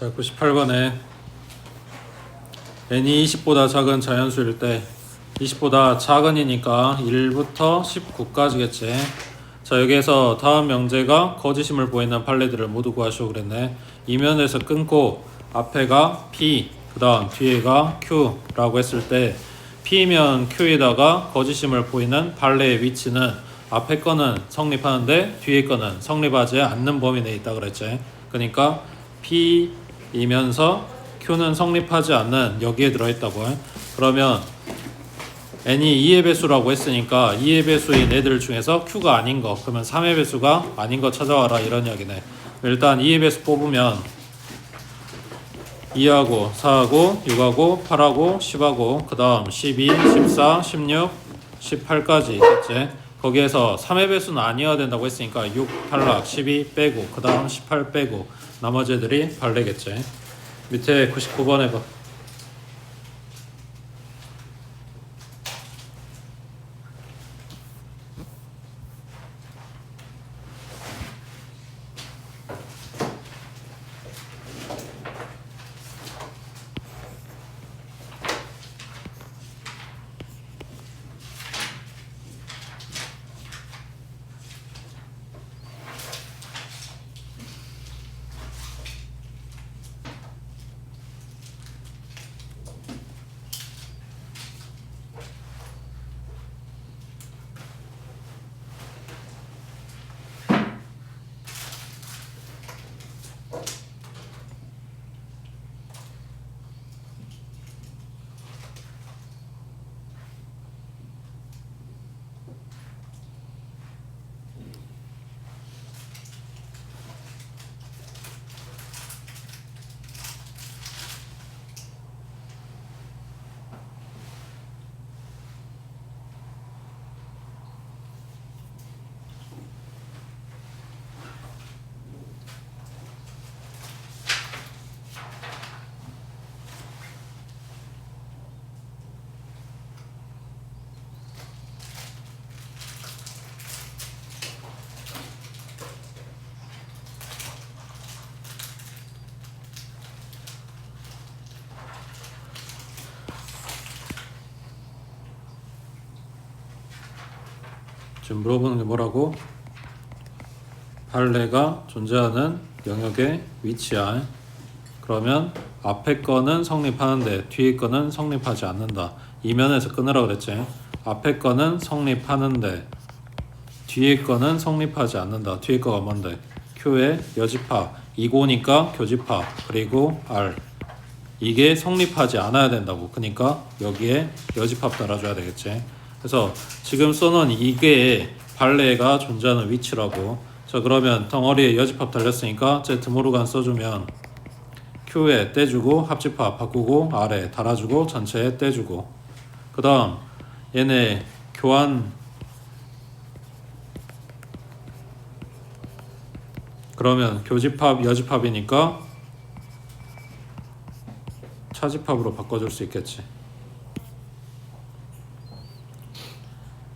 자, 98번에 n이 20보다 작은 자연수일 때 20보다 작은이니까 1부터 19까지겠지. 자, 여기에서 다음 명제가 거짓임을 보이는 판례들을 모두 구하시오 그랬네. 이면에서 끊고 앞에가 P, 그 다음 뒤에가 Q 라고 했을 때 P면 Q에다가 거짓임을 보이는 판례의 위치는 앞에 거는 성립하는데 뒤에 거는 성립하지 않는 범위 내에 있다 그랬지. 그러니까 P이면서 Q는 성립하지 않는 여기에 들어있다고. 그러면 n이 2의 배수라고 했으니까 2의 배수인 애들 중에서 Q가 아닌 거, 그러면 3의 배수가 아닌 거 찾아와라 이런 이야기네. 일단 2의 배수 뽑으면 2하고 4하고 6하고 8하고 10하고 그 다음 12, 14, 16, 18까지 있겠지. 거기에서 3의 배수는 아니어야 된다고 했으니까 6 탈락, 12 빼고 그 다음 18 빼고 나머지 애들이 발레겠지. 밑에 99번 해봐. 지금 물어보는 게 뭐라고? 판례가 존재하는 영역에 위치한. 그러면 앞에 거는 성립하는데 뒤에 거는 성립하지 않는다. 이면에서 끊으라 그랬지. 앞에 거는 성립하는데 뒤에 거는 성립하지 않는다. 뒤에 거가 뭔데? Q의 여집합, 이고니까 교집합, 그리고 R. 이게 성립하지 않아야 된다고. 그러니까 여기에 여집합 달아줘야 되겠지. 그래서 지금 써놓은 이게 발레가 존재하는 위치라고. 자, 그러면 덩어리에 여집합 달렸으니까 Z 모르간 써주면 Q에 떼주고 합집합 바꾸고 R에 달아주고 전체에 떼주고 그 다음 얘네 교환. 그러면 교집합 여집합이니까 차집합으로 바꿔줄 수 있겠지.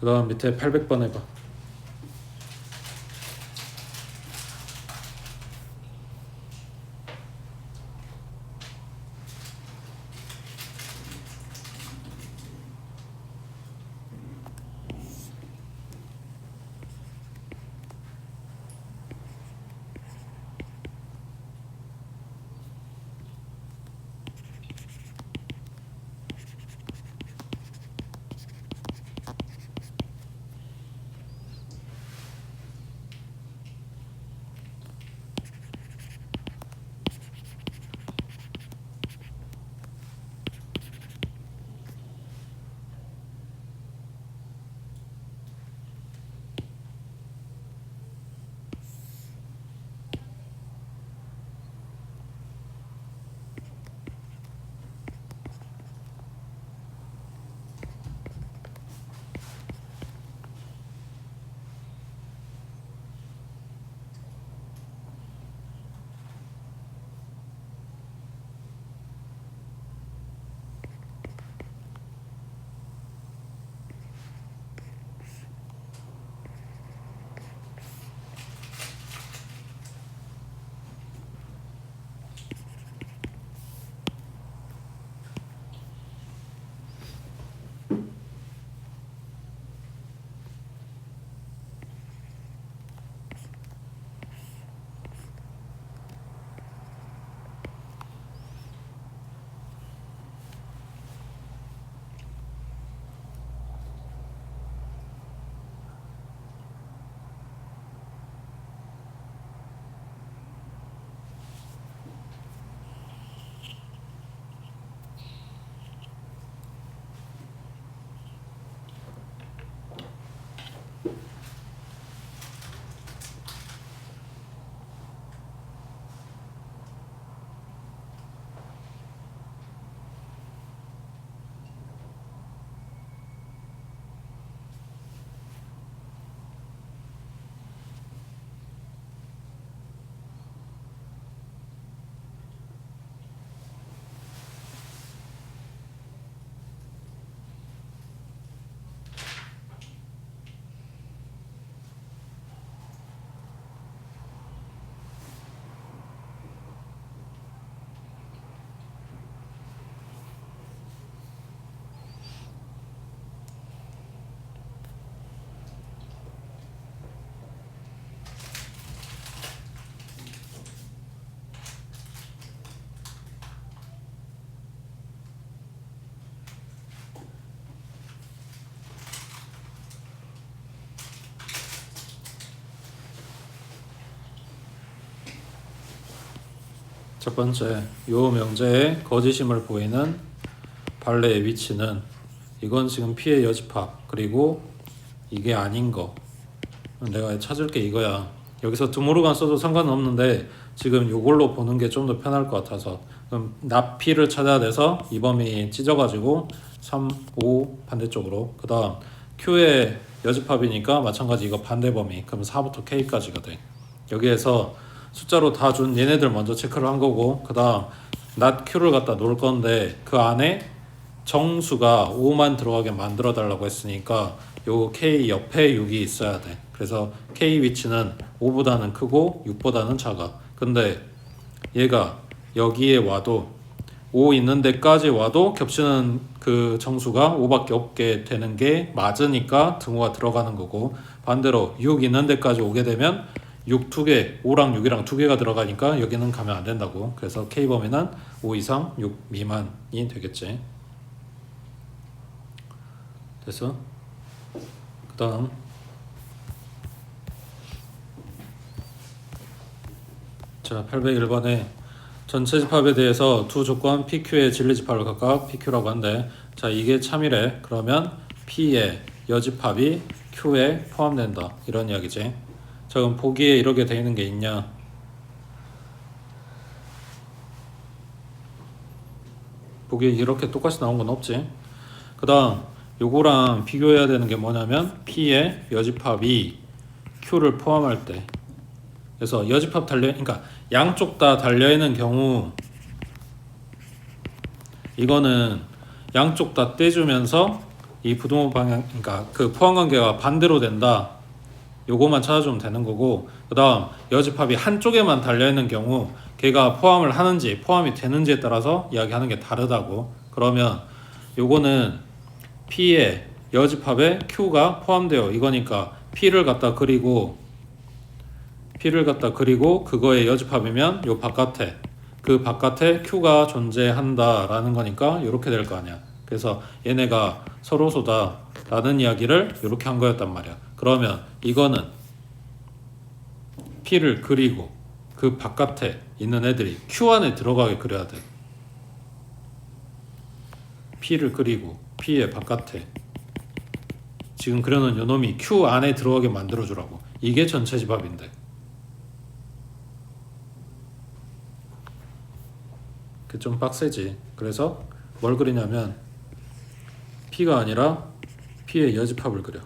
그 다음 밑에 800번 해봐. 첫 번째, 요 명제의 거짓임을 보이는 발레의 위치는 이건 지금 P의 여집합, 그리고 이게 아닌 거 내가 찾을 게 이거야. 여기서 드모르간 써도 상관은 없는데 지금 요걸로 보는 게 좀 더 편할 것 같아서, 그럼 납P를 찾아야 돼서 이 범위 찢어가지고 3, 5 반대쪽으로, 그 다음 Q의 여집합이니까 마찬가지 이거 반대 범위, 그럼 4부터 K까지가 돼. 여기에서 숫자로 다 준 얘네들 먼저 체크를 한 거고, 그 다음 not Q를 갖다 놓을 건데 그 안에 정수가 5만 들어가게 만들어 달라고 했으니까 요 K 옆에 6이 있어야 돼. 그래서 K 위치는 5보다는 크고 6보다는 작아. 근데 얘가 여기에 와도 5 있는 데까지 와도 겹치는 그 정수가 5밖에 없게 되는 게 맞으니까 등호가 들어가는 거고, 반대로 6 있는 데까지 오게 되면 6 2개, 5랑 6이랑 2개가 들어가니까 여기는 가면 안 된다고. 그래서 K 범위는 5 이상 6 미만이 되겠지. 됐어? 그 다음 자 801번에 전체 집합에 대해서 두 조건 PQ의 진리집합을 각각 PQ라고 한대. 자 이게 참이래. 그러면 P의 여집합이 Q에 포함된다, 이런 이야기지. 자 그럼 보기에 이렇게 돼 있는 게 있냐? 보기에 이렇게 똑같이 나온 건 없지. 그 다음 요거랑 비교해야 되는 게 뭐냐면 P의 여집합이 Q를 포함할 때, 그래서 여집합 그러니까 양쪽 다 달려있는 경우 이거는 양쪽 다 떼주면서 이 부동호 방향, 그러니까 그 포함 관계가 반대로 된다, 요거만 찾아주면 되는 거고, 그 다음 여집합이 한쪽에만 달려있는 경우 걔가 포함을 하는지 포함이 되는지에 따라서 이야기하는 게 다르다고. 그러면 요거는 P의 여집합에 Q가 포함되어 이거니까 P를 갖다 그리고 그거의 여집합이면 요 바깥에, 그 바깥에 Q가 존재한다 라는 거니까 이렇게 될 거 아니야. 그래서 얘네가 서로소다 라는 이야기를 이렇게 한 거였단 말이야. 그러면 이거는 P를 그리고 그 바깥에 있는 애들이 Q 안에 들어가게 그려야 돼. P를 그리고 P의 바깥에 지금 그려놓은 요놈이 Q 안에 들어가게 만들어주라고. 이게 전체 집합인데 그 좀 빡세지. 그래서 뭘 그리냐면 P가 아니라 P의 여집합을 그려.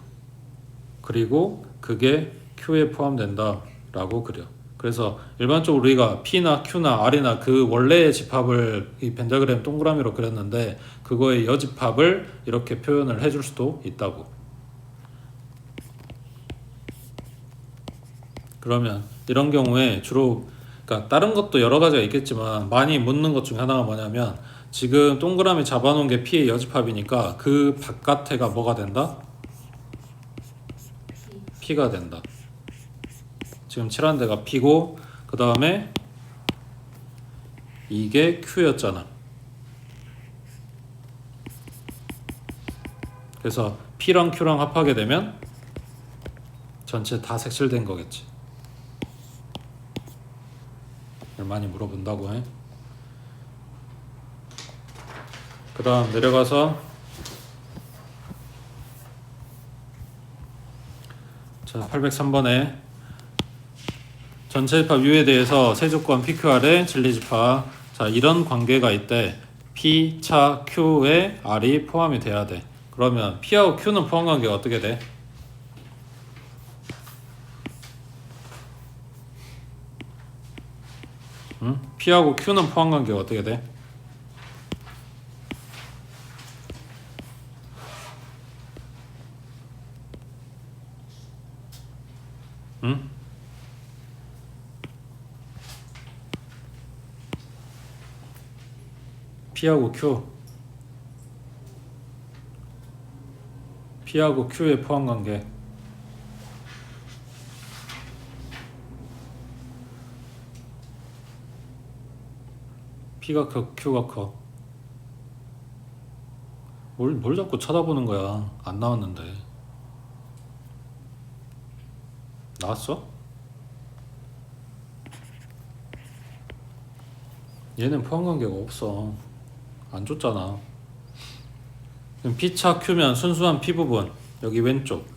그리고 그게 Q에 포함된다 라고 그려. 그래서 일반적으로 우리가 P나 Q나 R이나 그 원래의 집합을 이 벤자그램 동그라미로 그렸는데 그거의 여집합을 이렇게 표현을 해줄 수도 있다고. 그러면 이런 경우에 주로, 그러니까 다른 것도 여러 가지가 있겠지만 많이 묻는 것 중에 하나가 뭐냐면 지금 동그라미 잡아놓은 게 P의 여집합이니까 그 바깥에가 뭐가 된다? P가 된다. 지금 칠한 데가 P고 그 다음에 이게 Q였잖아. 그래서 P랑 Q랑 합하게 되면 전체 다 색칠된 거겠지. 많이 물어본다고 해. 그 다음 내려가서 자 803번에 전체 집합 U에 대해서 세 조건 PQR의 진리집합. 자 이런 관계가 있대. P 차 Q에 R이 포함이 돼야 돼. 그러면 P하고 Q는 포함 관계가 어떻게 돼? 응? P하고 Q는 포함 관계가 어떻게 돼? 응? P하고 Q, P하고 Q의 포함 관계. P가 커, Q가 커. 뭘 자꾸 쳐다보는 거야? 안 나왔는데. 나왔어? 얘는 포함관계가 없어. 안 줬잖아. 그럼 P차 Q면 순수한 P 부분 여기 왼쪽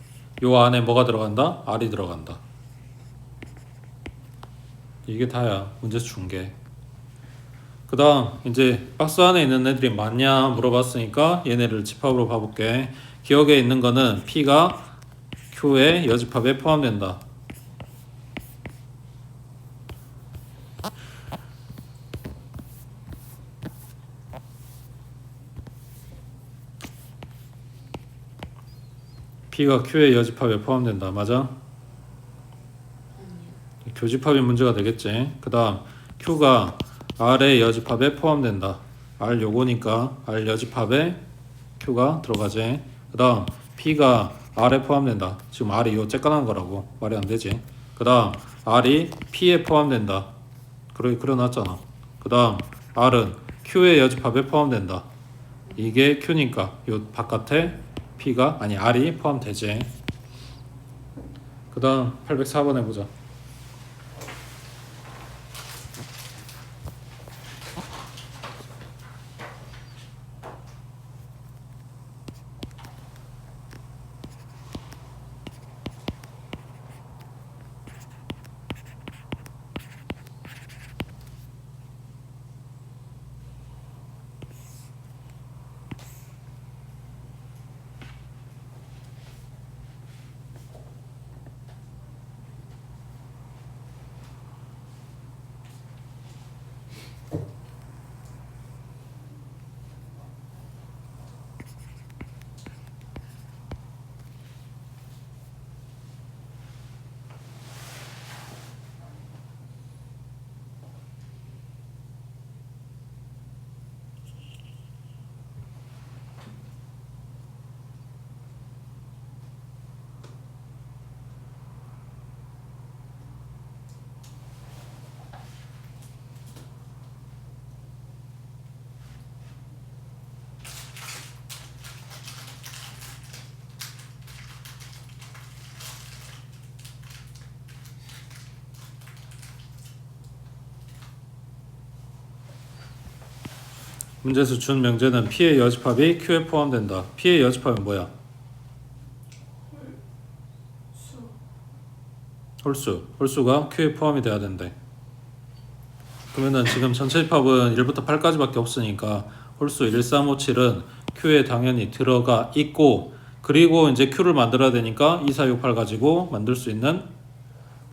요 안에 뭐가 들어간다? R이 들어간다. 이게 다야. 문제에서 준 게. 그 다음 이제 박스 안에 있는 애들이 맞냐 물어봤으니까 얘네를 집합으로 봐볼게. 기억에 있는 거는 P가 Q의 여집합에 포함된다. P가 Q의 여집합에 포함된다. 맞아? 교집합이 문제가 되겠지. 그 다음 Q가 R의 여집합에 포함된다. R 요거니까 R 여집합에 Q가 들어가지. 그 다음 P가 R에 포함된다. 지금 R이 요 쬐깐한 거라고 말이 안 되지. 그 다음 R이 P에 포함된다. 그려놨잖아. 그 다음 R은 Q의 여집합에 포함된다. 이게 Q니까 요 바깥에 P가 아니 R이 포함되지. 그 다음 804번 해보자. 문제에서 준 명제는 P의 여집합이 Q에 포함된다. P의 여집합은 뭐야? 홀수가 Q에 포함이 돼야 된대. 그러면은 지금 전체 집합은 1부터 8까지밖에 없으니까 홀수 1, 3, 5, 7은 Q에 당연히 들어가 있고, 그리고 이제 Q를 만들어야 되니까 2, 4, 6, 8 가지고 만들 수 있는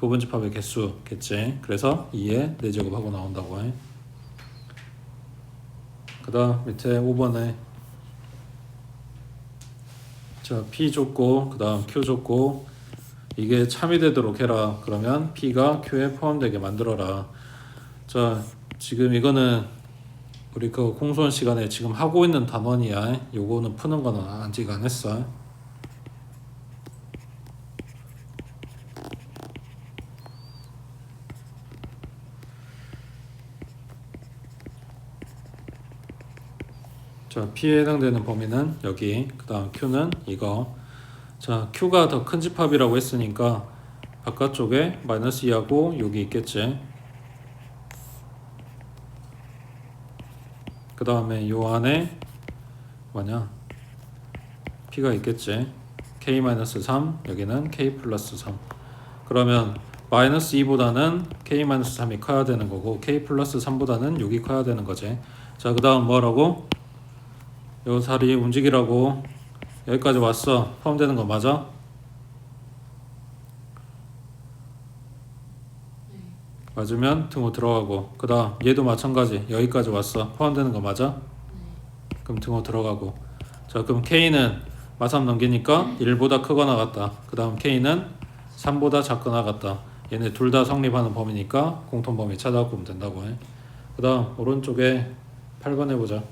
부분 집합의 개수겠지. 그래서 2에 4제곱하고 나온다고 해. 그 다음 밑에 5번에 자 P 줬고 그 다음 Q 줬고 이게 참이 되도록 해라. 그러면 P가 Q에 포함되게 만들어라. 자 지금 이거는 우리 그 공소원 시간에 지금 하고 있는 단원이야. 요거는 푸는 거는 아직 안 했어. 자 P에 해당되는 범위는 여기, 그 다음 Q는 이거. 자 Q가 더 큰 집합이라고 했으니까 바깥쪽에 마이너스 2하고 여기 있겠지. 그 다음에 요 안에 뭐냐 P가 있겠지. K-3 여기는 K 플러스 3. 그러면 마이너스 2보다는 K-3이 커야 되는 거고 K 플러스 3보다는 6이 커야 되는 거지. 자 그 다음 뭐라고? 요 살이 움직이라고. 여기까지 왔어. 포함되는 거 맞아? 맞으면 등호 들어가고, 그 다음 얘도 마찬가지. 여기까지 왔어. 포함되는 거 맞아? 그럼 등호 들어가고. 자 그럼 K는 마삼 넘기니까 1보다 크거나 같다. 그 다음 K는 3보다 작거나 같다. 얘네 둘 다 성립하는 범위니까 공통범위 찾아갖고 오면 된다고 해. 그 다음 오른쪽에 8번 해보자.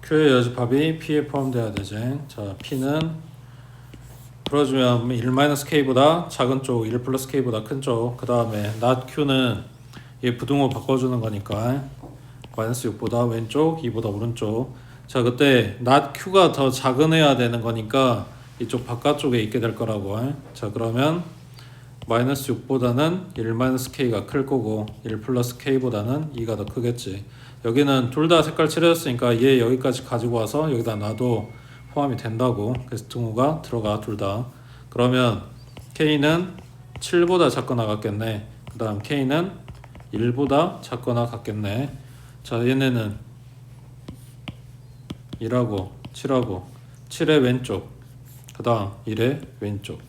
Q의 여집합이 P에 포함돼야 되지. 자, P는 풀어주면 1-K보다 작은 쪽, 1 플러스 K보다 큰 쪽. 그 다음에 not Q는 얘 부등호 바꿔주는 거니까 마이너스 6보다 왼쪽, 2보다 오른쪽. 자, 그때 not Q가 더 작은해야 되는 거니까 이쪽 바깥쪽에 있게 될 거라고. 자, 그러면 마이너스 6보다는 1-K가 클 거고 1 플러스 K보다는 2가 더 크겠지. 여기는 둘 다 색깔 칠해졌으니까 얘 여기까지 가지고 와서 여기다 놔도 포함이 된다고. 그래서 등호가 들어가 둘 다. 그러면 K는 7보다 작거나 같겠네. 그 다음 K는 1보다 작거나 같겠네. 자, 얘네는 1하고 7하고 7의 왼쪽, 그 다음 1의 왼쪽.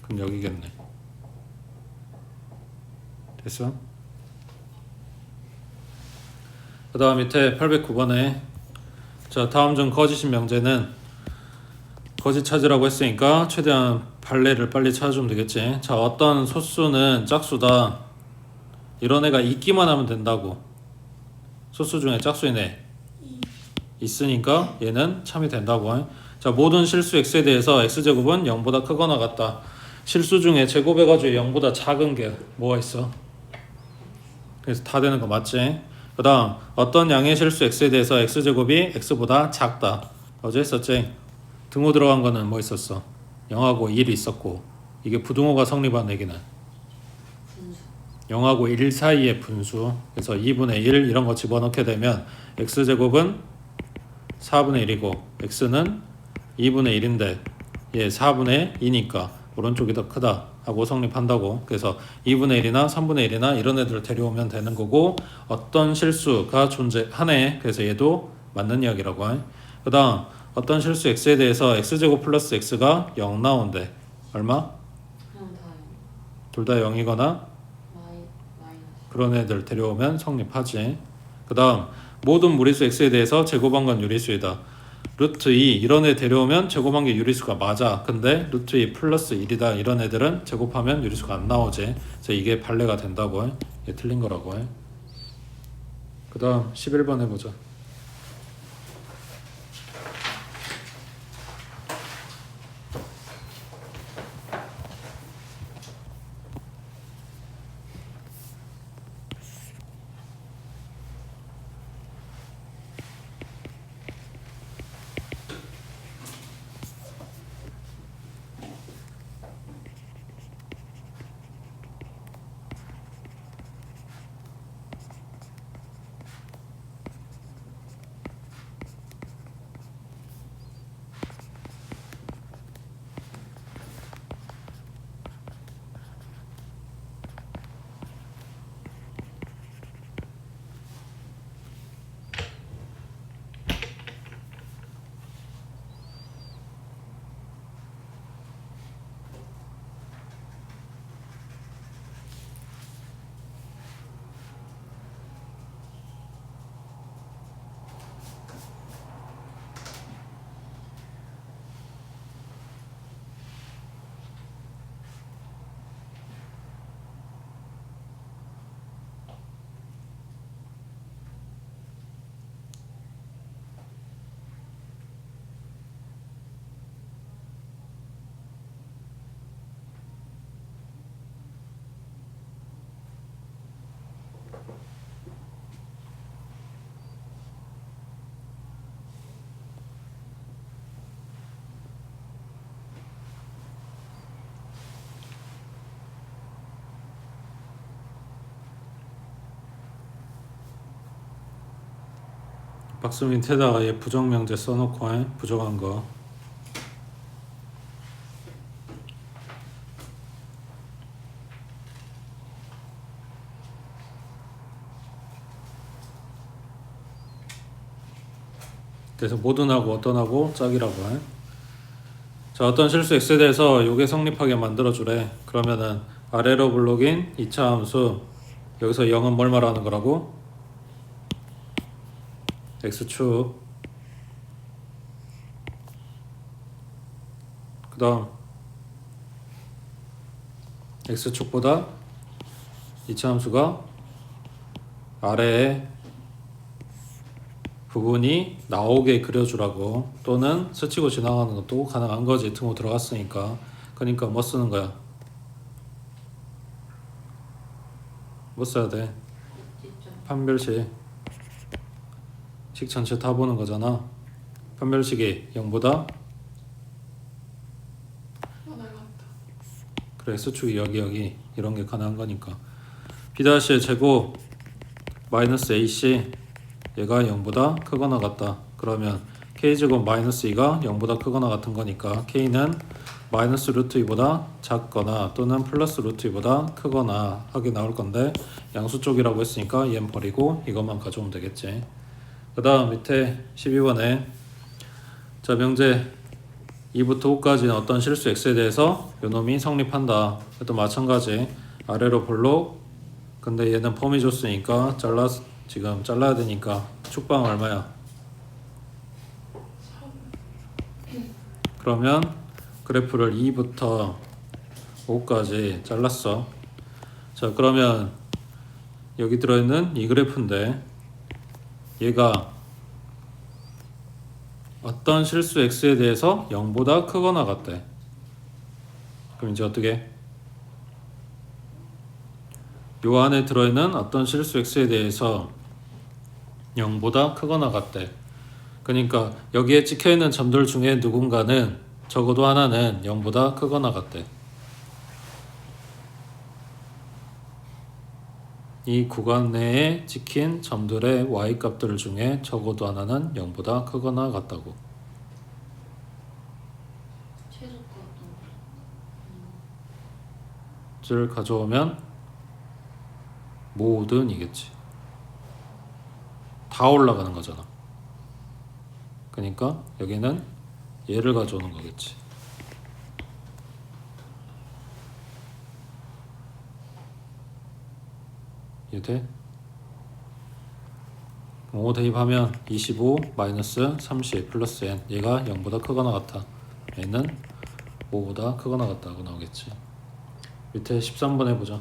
그럼 여기겠네. 됐어? 그 다음 밑에 809번에 자, 다음 중 거짓인 명제는 거짓 찾으라고 했으니까 최대한 발레를 빨리 찾아주면 되겠지. 자, 어떤 소수는 짝수다. 이런 애가 있기만 하면 된다고. 소수 중에 짝수인 애 있으니까 얘는 참이 된다고. 자, 모든 실수 x에 대해서 x제곱은 0보다 크거나 같다. 실수 중에 제곱해가지고 0보다 작은 게 뭐가 있어? 그래서 다 되는 거 맞지? 그 다음 어떤 양의 실수 x에 대해서 x제곱이 x보다 작다. 어제 했었지? 등호 들어간 거는 뭐 있었어? 0하고 1이 있었고 이게 부등호가 성립한 얘기는 0하고 1 사이의 분수. 그래서 2분의 1 이런 거 집어넣게 되면 x제곱은 4분의 1이고 x는 2분의 1인데 얘 4분의 2니까 오른쪽이 더 크다 하고 성립한다고. 그래서 2분의 1이나 3분의 1이나 이런 애들을 데려오면 되는 거고 어떤 실수가 존재하네. 그래서 얘도 맞는 이야기라고. 그 다음 어떤 실수 x에 대해서 x제곱 플러스 x가 0 나온대. 얼마? 둘 다 0이거나 그런 애들 데려오면 성립하지. 그 다음 모든 무리수 x에 대해서 제곱한 건 유리수이다. 루트 2 이런 애 데려오면 제곱한 게 유리수가 맞아. 근데 루트 2 플러스 1이다. 이런 애들은 제곱하면 유리수가 안 나오지. 그래서 이게 발레가 된다고 해. 이게 틀린 거라고 해. 그 다음 11번 해보자. 박스 밑에다가 얘 부정명제 써놓고 해. 부정한 거. 그래서 모든하고 어떤하고 짝이라고 해. 자, 어떤 실수 x에 대해서 요게 성립하게 만들어주래. 그러면은 아래로 블록인 2차 함수 여기서 0은 뭘 말하는 거라고? x축. 그 다음 x축보다 2차 함수가 아래에 부분이 나오게 그려주라고. 또는 스치고 지나가는 것도 가능한 거지. 등호 들어갔으니까. 그러니까 뭐 쓰는 거야? 뭐 써야 돼? 판별식. 식 전체 다 보는 거잖아. 판별식이 0보다 그래, X축이 여기 이런 게 가능한 거니까. B'의 제곱 마이너스 AC 얘가 0보다 크거나 같다. 그러면 K제곱 마이너스 2가 0보다 크거나 같은 거니까 K는 마이너스 루트 2보다 작거나 또는 플러스 루트 2보다 크거나 하게 나올 건데, 양수 쪽이라고 했으니까 얘는 버리고 이것만 가져오면 되겠지. 그 다음 밑에 12번에 자, 명제 2부터 5까지는 어떤 실수 x에 대해서 요놈이 성립한다. 또 마찬가지 아래로 볼록. 근데 얘는 펌이 줬으니까 지금 잘라야 되니까 축방 얼마야? 그러면 그래프를 2부터 5까지 잘랐어. 자, 그러면 여기 들어있는 이 그래프인데 얘가 어떤 실수 x에 대해서 0보다 크거나 같대. 그럼 이제 어떻게? 요 안에 들어있는 어떤 실수 x에 대해서 0보다 크거나 같대. 그러니까 여기에 찍혀있는 점들 중에 누군가는, 적어도 하나는 0보다 크거나 같대. 이 구간 내에 찍힌 점들의 y값들 중에 적어도 하나는 0보다 크거나 같다고. 를 가져오면 모든이겠지. 다 올라가는 거잖아. 그러니까 여기는 얘를 가져오는 거겠지. 이해돼? 5 대입하면 25 마이너스 30 플러스 n, 얘가 0보다 크거나 같아. 얘는 5보다 크거나 같다고 나오겠지. 밑에 13번 해보자.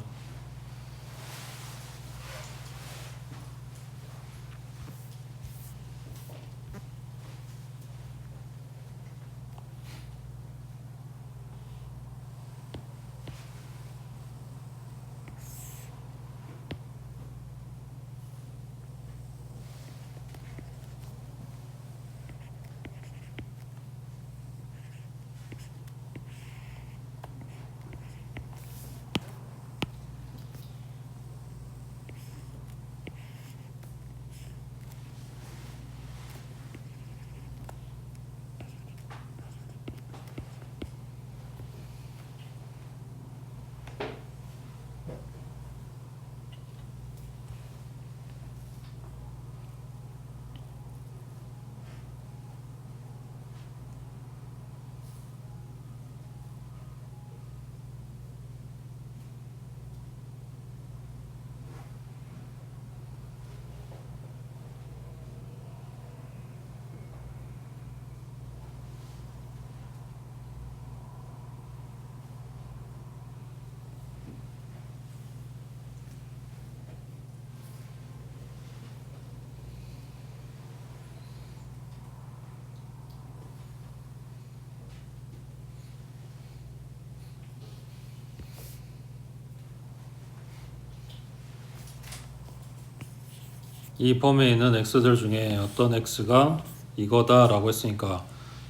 이 범위에 있는 x들 중에 어떤 x가 이거다 라고 했으니까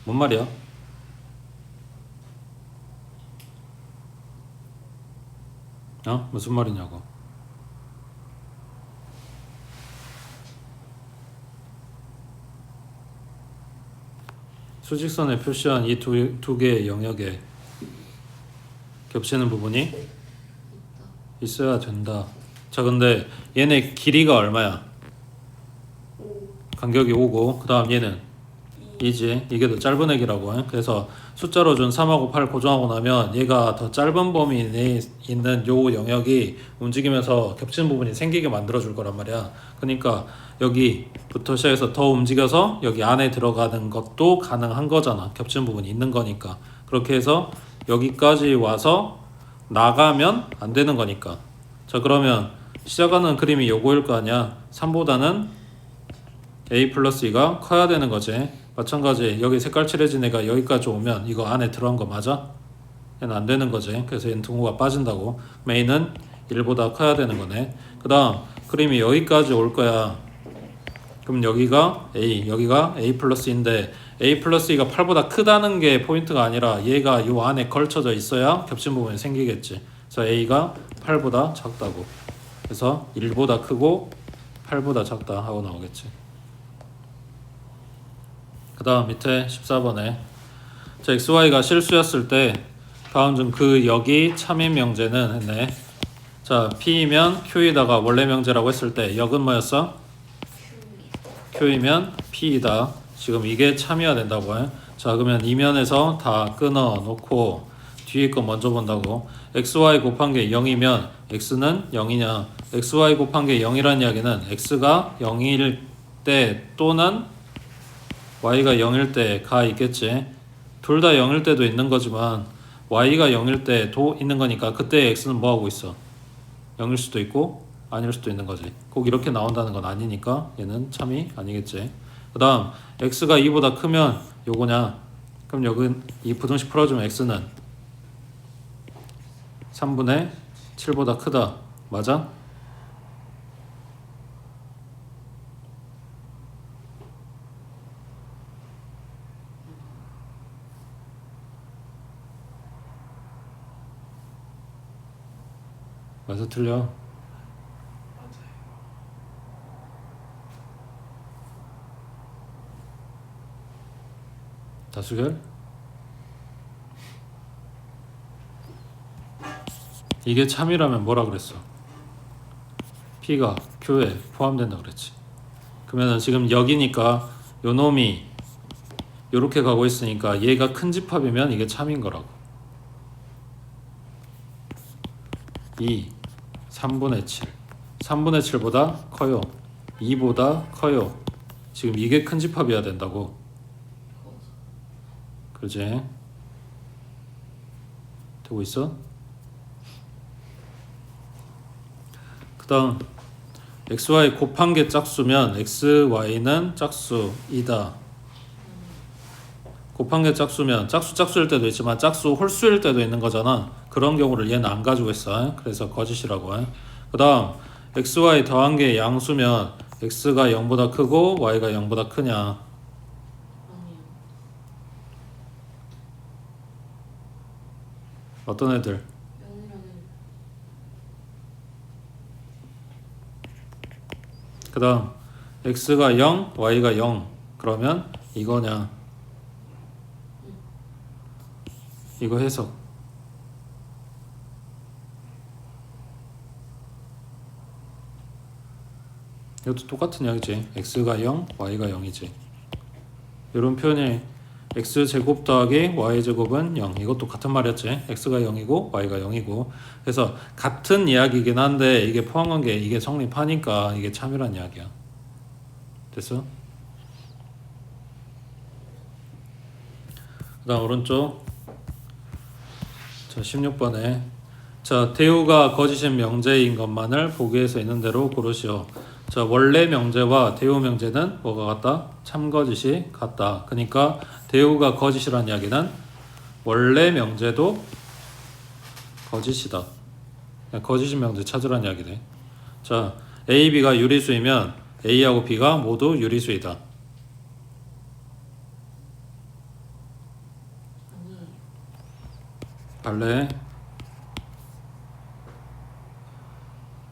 뭔 말이야? 무슨 말이냐고. 수직선에 표시한 이 두 개의 영역에 겹치는 부분이 있어야 된다. 자, 근데 얘네 길이가 얼마야? 간격이 5고 그 다음 얘는 2지. 이게 더 짧은 액이라고 해. 그래서 숫자로 준 3하고 8 고정하고 나면 얘가 더 짧은 범위 내에 있는 요 영역이 움직이면서 겹치는 부분이 생기게 만들어 줄 거란 말이야. 그러니까 여기부터 시작해서 더 움직여서 여기 안에 들어가는 것도 가능한 거잖아. 겹치는 부분이 있는 거니까. 그렇게 해서 여기까지 와서 나가면 안 되는 거니까. 자, 그러면 시작하는 그림이 요거일 거 아니야. 3보다는 a 플러스 2가 커야 되는 거지. 마찬가지 여기 색깔 칠해진 애가 여기까지 오면 이거 안에 들어간 거 맞아? 얘는 안 되는 거지. 그래서 얘는 등호가 빠진다고. a는 1보다 커야 되는 거네. 그 다음 그림이 여기까지 올 거야. 그럼 여기가 a, 여기가 a 플러스 2인데 a 플러스 2가 8보다 크다는 게 포인트가 아니라 얘가 이 안에 걸쳐져 있어야 겹친 부분이 생기겠지. 그래서 a가 8보다 작다고. 그래서 1보다 크고 8보다 작다 하고 나오겠지. 그 다음 밑에 14번에 자, xy가 실수였을 때 다음 중 그 역이 참인 명제는 했네. 자, p이면 q이다가 원래 명제라고 했을 때 역은 뭐였어? q이면 p이다. 지금 이게 참이어야 된다고 해. 자, 그러면 이면에서 다 끊어 놓고 뒤에 거 먼저 본다고. xy 곱한 게 0이면 x는 0이냐? xy 곱한 게 0이라는 이야기는 x가 0일 때 또는 y가 0일 때가 있겠지. 둘 다 0일 때도 있는 거지만 y가 0일 때도 있는 거니까 그때 x는 뭐 하고 있어? 0일 수도 있고 아닐 수도 있는 거지. 꼭 이렇게 나온다는 건 아니니까 얘는 참이 아니겠지. 그 다음 x가 2보다 크면 요거냐? 그럼 여긴 이 부등식 풀어주면 x는 3분의 7보다 크다. 맞아? 맞아 틀려? 다수결? 이게 참이라면 뭐라 그랬어? P가 Q에 포함된다 그랬지. 그러면 지금 여기니까 요 놈이 요렇게 가고 있으니까 얘가 큰 집합이면 이게 참인 거라고. 2, 3분의 7 3분의 7보다 커요. 2보다 커요. 지금 이게 큰 집합이어야 된다고. 그러지? 되고 있어? 그 다음 xy 곱한 게 짝수면 xy는 짝수이다. 곱한 게 짝수면 짝수일 때도 있지만 짝수 홀수일 때도 있는 거잖아. 그런 경우를 얘는 안 가지고 있어. 그래서 거짓이라고 해. 그 다음 xy 더한 게 양수면 x가 0보다 크고 y가 0보다 크냐? 어떤 애들? 그 다음 x가 0, y가 0 그러면 이거냐? 이거 해석. 이것도 똑같은 이야기지. x가 0, y가 0이지. 이런 표현이 x제곱 더하기 y제곱은 0. 이것도 같은 말이었지. x가 0이고 y가 0이고. 그래서 같은 이야기긴 한데 이게 포함한 게 이게 성립하니까 이게 참이란 이야기야. 됐어? 그 다음 오른쪽 자 16번에 자 대우가 거짓인 명제인 것만을 보기에서 있는 대로 고르시오. 자 원래 명제와 대우 명제는 뭐가 같다? 참거짓이 같다. 그러니까 대우가 거짓이란 이야기는 원래 명제도 거짓이다. 거짓인 명제 찾으란 이야기네. 자 A, B가 유리수이면 A하고 B가 모두 유리수이다. 발레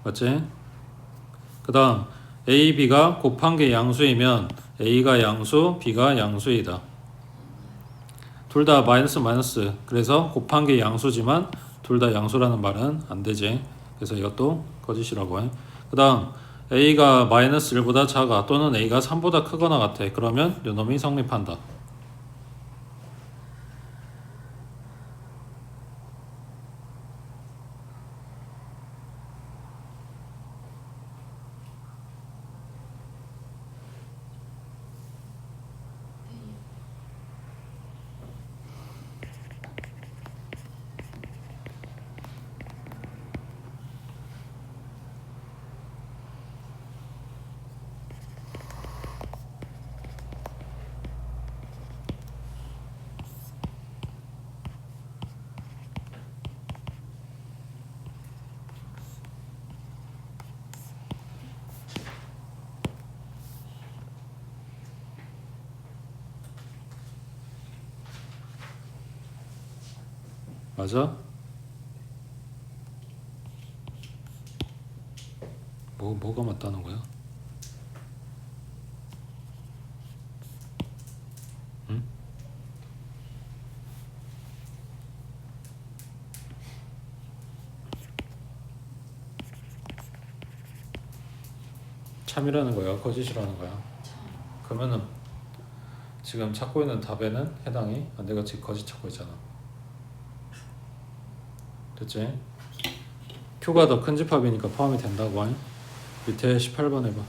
맞지? 그 다음 A, B가 곱한 게 양수이면 A가 양수, B가 양수이다. 둘 다 마이너스 그래서 곱한 게 양수지만 둘 다 양수라는 말은 안 되지. 그래서 이것도 거짓이라고 해. 그 다음 A가 마이너스 1보다 작아 또는 A가 3보다 크거나 같아. 그러면 요놈이 성립한다. 맞아? 뭐가 맞다는 거야? 응? 참이라는 거야? 거짓이라는 거야? 그러면은 지금 찾고 있는 답에는 해당이 내가 지금 거짓 찾고 있잖아. 됐지? Q가 더 큰 집합이니까 포함이 된다고 하니? 밑에 18번 해봐.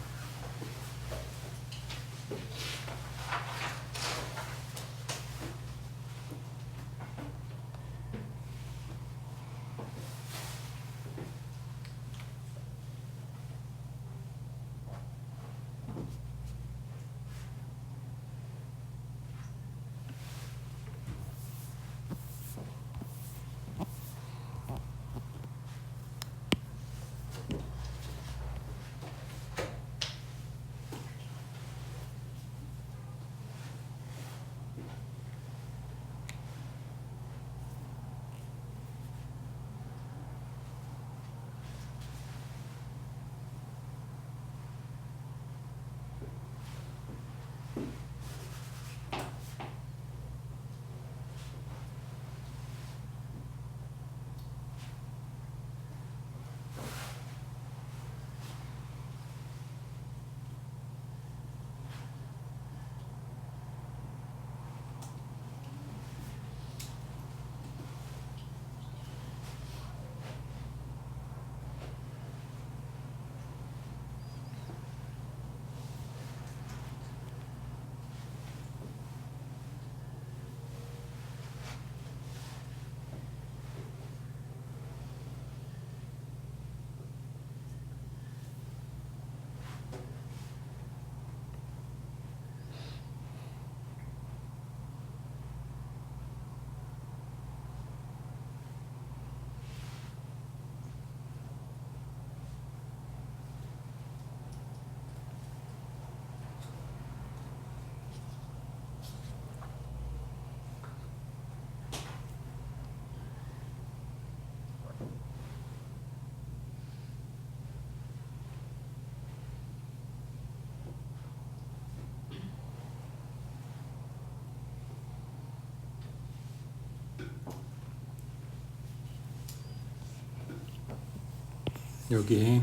여기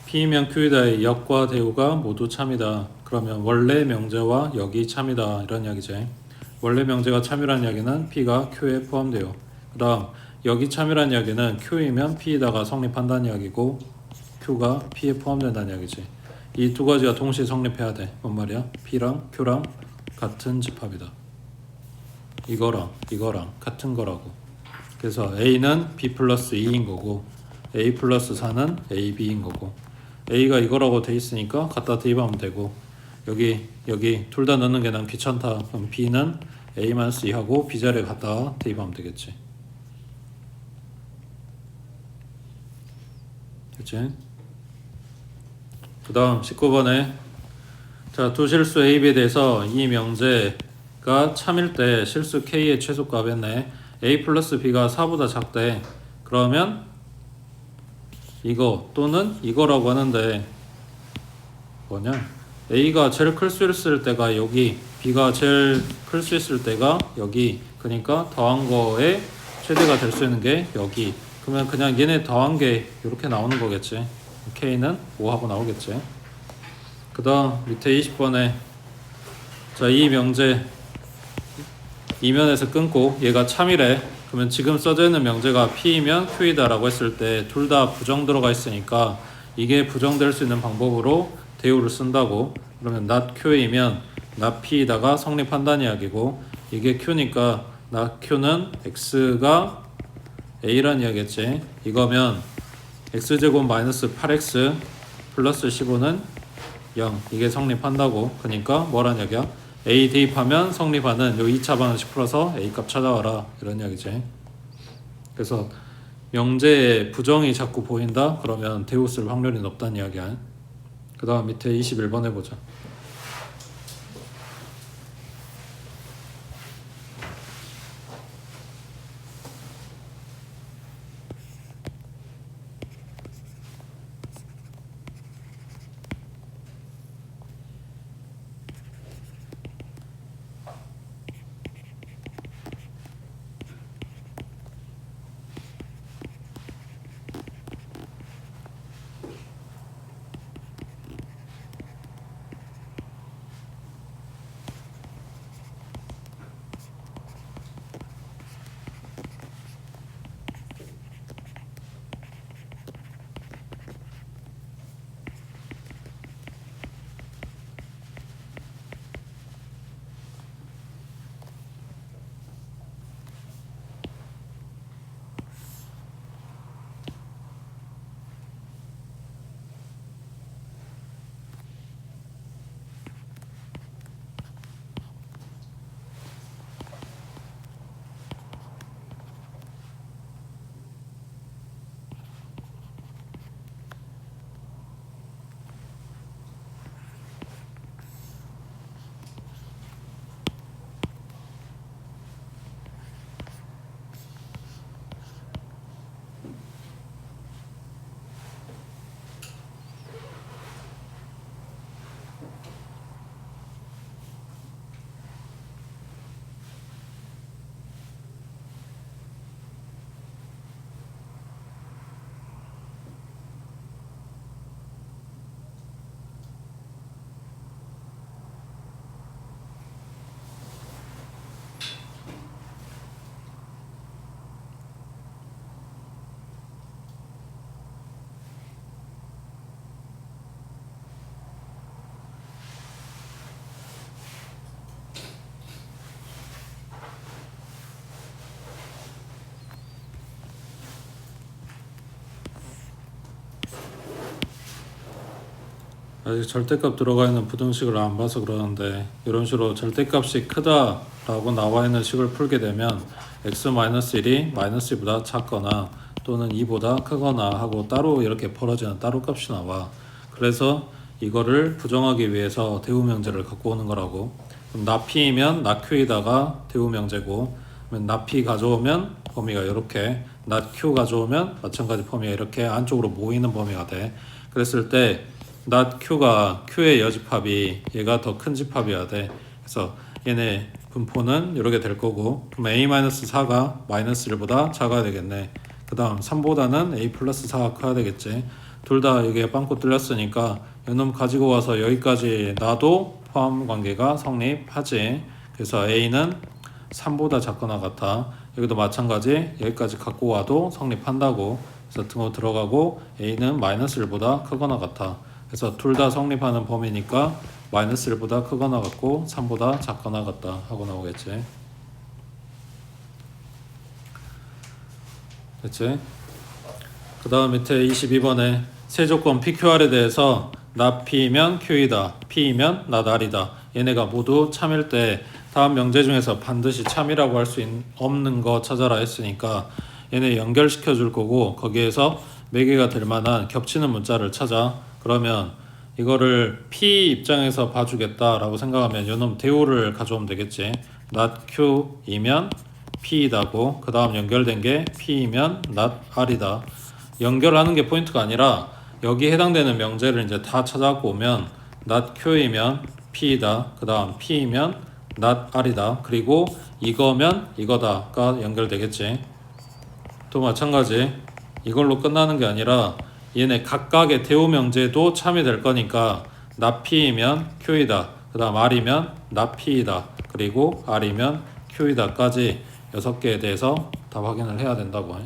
P면 Q이다의 역과 대우가 모두 참이다. 그러면 원래 명제와 역이 참이다. 이런 이야기지. 원래 명제가 참이라는 이야기는 P가 Q에 포함돼요. 그 다음 역이 참이라는 이야기는 Q이면 P에다가 성립한다는 이야기고 Q가 P에 포함된다는 이야기지. 이 두 가지가 동시에 성립해야 돼. 뭔 말이야? P랑 Q랑 같은 집합이다. 이거랑 같은 거라고. 그래서 A는 B 플러스 2인 거고 A 플러스 4는 AB인 거고 A가 이거라고 돼 있으니까 갖다 대입하면 되고 여기 둘 다 넣는 게 난 귀찮다. 그럼 B는 A-2하고 B 자리에 갖다 대입하면 되겠지. 그치? 그 다음 19번에 자, 두 실수 A, B에 대해서 이 명제가 참일 때 실수 K의 최소값 했네. A 플러스 B가 4보다 작대. 그러면 이거 또는 이거라고 하는데 뭐냐? A가 제일 클 수 있을 때가 여기, B가 제일 클 수 있을 때가 여기. 그러니까 더한 거의 최대가 될 수 있는 게 여기. 그러면 그냥 얘네 더한 게 이렇게 나오는 거겠지. K는 5하고 나오겠지. 그 다음 밑에 20번에 자, 이 명제 이면에서 끊고 얘가 참이래. 그러면 지금 써져 있는 명제가 P이면 Q이다 라고 했을 때 둘 다 부정 들어가 있으니까 이게 부정될 수 있는 방법으로 대우를 쓴다고. 그러면 not Q이면 not P에다가 성립한다는 이야기고 이게 Q니까 not Q는 X가 A란 이야기겠지. 이거면 X제곱 마이너스 8X 플러스 15는 0 이게 성립한다고. 그러니까 뭐란 이야기야? A 대입하면 성립하는 요 2차 방정식 풀어서 A 값 찾아와라 이런 이야기지. 그래서 명제에 부정이 자꾸 보인다? 그러면 대우 쓸 확률이 높다는 이야기야. 그 다음 밑에 21번 해보자. 아직 절대값 들어가 있는 부등식을 안 봐서 그러는데 이런 식으로 절대값이 크다라고 나와 있는 식을 풀게 되면 x-1이 -2보다 작거나 또는 2보다 크거나 하고 따로 이렇게 벌어지는 따로 값이 나와. 그래서 이거를 부정하기 위해서 대우명제를 갖고 오는 거라고. 그럼 나P이면 나Q에다가 대우명제고, 나P 가져오면 범위가 이렇게, 나Q 가져오면 마찬가지 범위가 이렇게 안쪽으로 모이는 범위가 돼. 그랬을 때 나Q가 Q의 여집합이 얘가 더 큰 집합이어야 돼. 그래서 얘네 분포는 이렇게 될 거고, 그럼 A-4가 -1보다 작아야 되겠네. 그 다음 3보다는 A 플러스 4가 커야 되겠지. 둘 다 여기에 빵꾸 뚫렸으니까 이놈 가지고 와서 여기까지 놔도 포함 관계가 성립하지. 그래서 A는 3보다 작거나 같아. 여기도 마찬가지 여기까지 갖고 와도 성립한다고. 그래서 등호 들어가고 A는 -1보다 크거나 같아. 그래서 둘 다 성립하는 범위니까 -1보다 크거나 같고 3보다 작거나 같다 하고 나오겠지. 됐지? 그 다음 밑에 22번에 세조건 PQR에 대해서 나 P면 Q이다, P면 나 R이다. 얘네가 모두 참일 때 다음 명제 중에서 반드시 참이라고 할 수 없는 거 찾아라 했으니까 얘네 연결시켜 줄 거고, 거기에서 매개가 될 만한 겹치는 문자를 찾아. 그러면 이거를 P 입장에서 봐주겠다라고 생각하면 요놈 대우를 가져오면 되겠지. not Q이면 P이다고, 그 다음 연결된 게 P이면 not R이다. 연결하는 게 포인트가 아니라 여기 해당되는 명제를 이제 다 찾아갖고 오면 not Q이면 P이다, 그 다음 P이면 not R이다, 그리고 이거면 이거다가 연결되겠지. 또 마찬가지 이걸로 끝나는 게 아니라 얘네 각각의 대우 명제도 참이 될 거니까 not P이면 Q이다, 그 다음 R이면 not P이다, 그리고 R이면 Q이다까지 6개에 대해서 다 확인을 해야 된다고 해.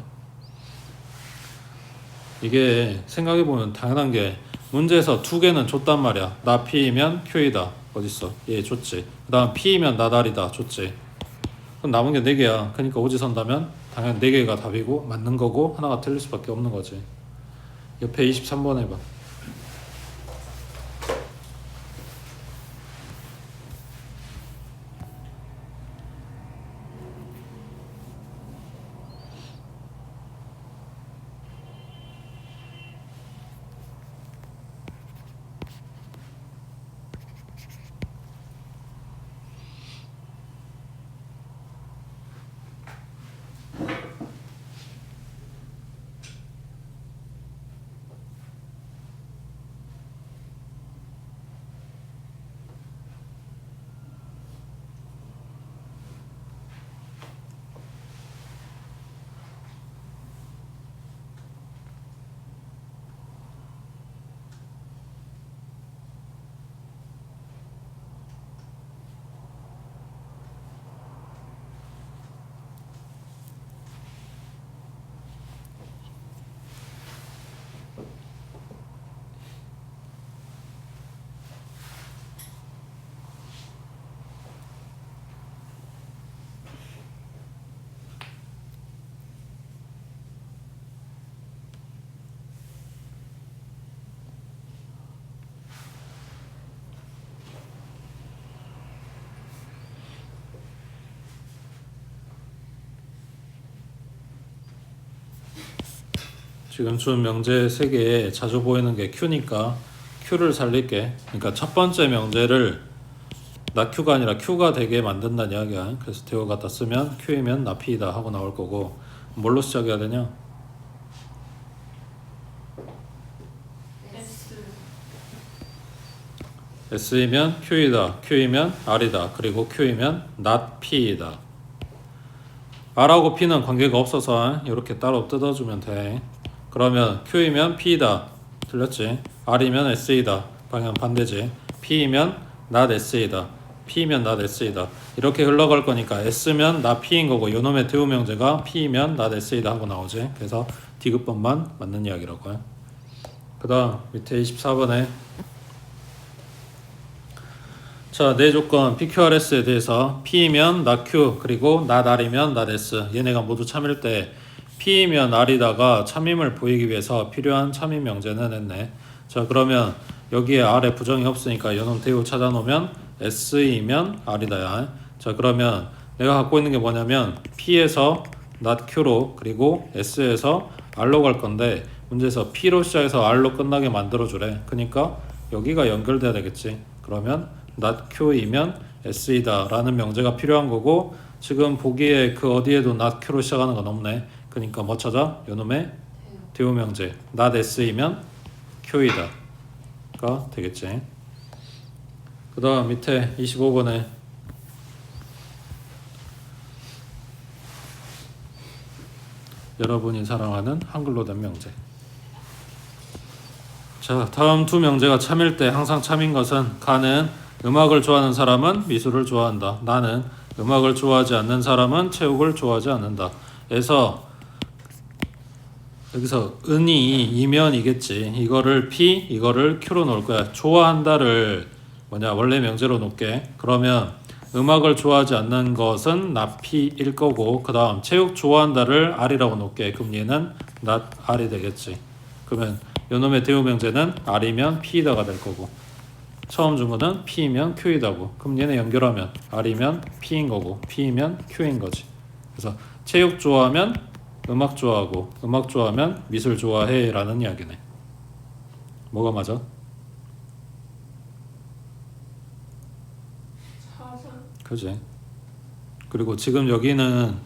이게 생각해보면 당연한 게 문제에서 2개는 줬단 말이야. 나 P이면 Q이다. 어딨어? 얘 줬지. 그 다음 P이면 나 R이다. 줬지. 그럼 남은 게 4개야. 그러니까 오지선다면 당연히 4개가 답이고 맞는 거고 하나가 틀릴 수밖에 없는 거지. 옆에 23번 해봐. 지금 준 명제 3개에 자주 보이는 게 Q니까 Q를 살릴게. 그러니까 첫 번째 명제를 나 Q가 아니라 Q가 되게 만든다는 이야기야. 그래서 대우 갖다 쓰면 Q이면 나 P이다 하고 나올 거고, 뭘로 시작해야 되냐? S이면 Q이다, Q이면 R이다, 그리고 Q이면 not P이다. R하고 P는 관계가 없어서 이렇게 따로 뜯어주면 돼. 그러면 Q이면 P이다. 틀렸지? R이면 S이다. 방향 반대지. P이면 not S이다. P면 not S이다. 이렇게 흘러갈 거니까 S면 not P인 거고, 요놈의 대우 명제가 P면 not S이다 하고 나오지. 그래서 디귿번만 맞는 이야기라고 해. 그 다음 밑에 24번에 자, 네 조건 PQRS에 대해서 P면 not Q, 그리고 not R이면 not S. 얘네가 모두 참일 때 P면 R이다가 참임을 보이기 위해서 필요한 참임 명제는 했네. 자, 그러면 여기에 R에 부정이 없으니까 요놈 대우 찾아놓으면 S이면 R이다. 야. 자 그러면 내가 갖고 있는 게 뭐냐면 P에서 not Q로 그리고 S에서 R로 갈 건데 문제에서 P로 시작해서 R로 끝나게 만들어주래. 그러니까 여기가 연결돼야 되겠지. 그러면 not Q이면 S이다 라는 명제가 필요한 거고 지금 보기에 그 어디에도 not Q로 시작하는 건 없네. 그러니까 뭐 찾아? 요놈의 대우 명제 not S이면 Q이다 가 되겠지. 그 다음 밑에 25번에 여러분이 사랑하는 한글로 된 명제. 자 다음 두 명제가 참일 때 항상 참인 것은 가는 음악을 좋아하는 사람은 미술을 좋아한다. 나는 음악을 좋아하지 않는 사람은 체육을 좋아하지 않는다. 에서 여기서 은이 이면이겠지. 이거를 P, 이거를 Q로 놓을 거야. 좋아한다를 원래 명제로 놓을게. 그러면 음악을 좋아하지 않는 것은 not P일 거고 그 다음 체육 좋아한다를 R이라고 놓을게. 그럼 얘는 not R이 되겠지. 그러면 요놈의 대우 명제는 R이면 P이다가 될 거고 처음 준 거는 P이면 Q이다고. 그럼 얘네 연결하면 R이면 P인 거고 P이면 Q인 거지. 그래서 체육 좋아하면 음악 좋아하고 음악 좋아하면 미술 좋아해 라는 이야기네. 뭐가 맞아? 그지? 그리고 지금 여기는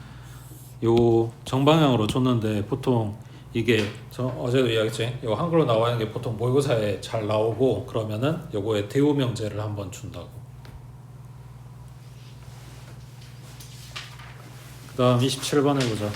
요 정방향으로 줬는데 보통 이게 어제도 이야기했지. 요 한글로 나와 있는 게 보통 모의고사에 잘 나오고 그러면은 요거에 대우 명제를 한번 준다고. 그 다음 27번 해보자.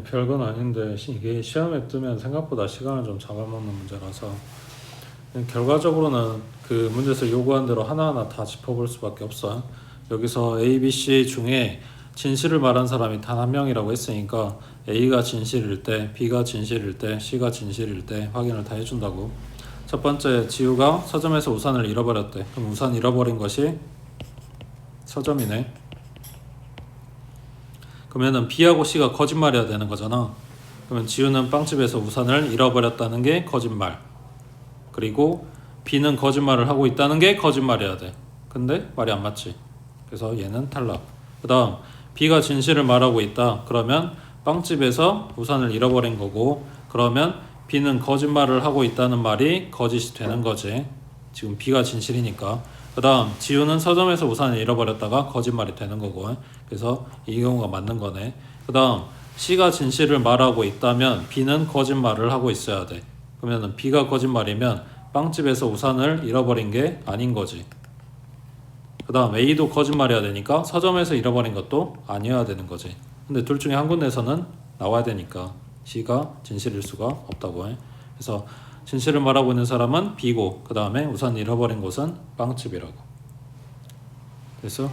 별건 아닌데 이게 시험에 뜨면 생각보다 시간을 좀 잡아먹는 문제라서 결과적으로는 그 문제에서 요구한 대로 하나하나 다 짚어볼 수밖에 없어. 여기서 A, B, C 중에 진실을 말한 사람이 단 한 명이라고 했으니까 A가 진실일 때, B가 진실일 때, C가 진실일 때 확인을 다 해준다고. 첫 번째, 지우가 서점에서 우산을 잃어버렸대. 그럼 우산 잃어버린 것이 서점이네. 그러면은 B하고 C가 거짓말해야 되는 거잖아. 그러면 지우는 빵집에서 우산을 잃어버렸다는 게 거짓말. 그리고 B는 거짓말을 하고 있다는 게 거짓말해야 돼. 근데 말이 안 맞지. 그래서 얘는 탈락. 그 다음 B가 진실을 말하고 있다. 그러면 빵집에서 우산을 잃어버린 거고 그러면 B는 거짓말을 하고 있다는 말이 거짓이 되는 거지. 지금 B가 진실이니까. 그 다음 지우는 서점에서 우산을 잃어버렸다가 거짓말이 되는 거고 그래서 이 경우가 맞는 거네. 그 다음 C가 진실을 말하고 있다면 B는 거짓말을 하고 있어야 돼. 그러면은 B가 거짓말이면 빵집에서 우산을 잃어버린 게 아닌 거지. 그 다음 A도 거짓말해야 되니까 서점에서 잃어버린 것도 아니어야 되는 거지. 근데 둘 중에 한 군데에서는 나와야 되니까 C가 진실일 수가 없다고 해. 그래서 진실을 말하고 있는 사람은 B고 그 다음에 우산 잃어버린 곳은 빵집이라고. 됐어?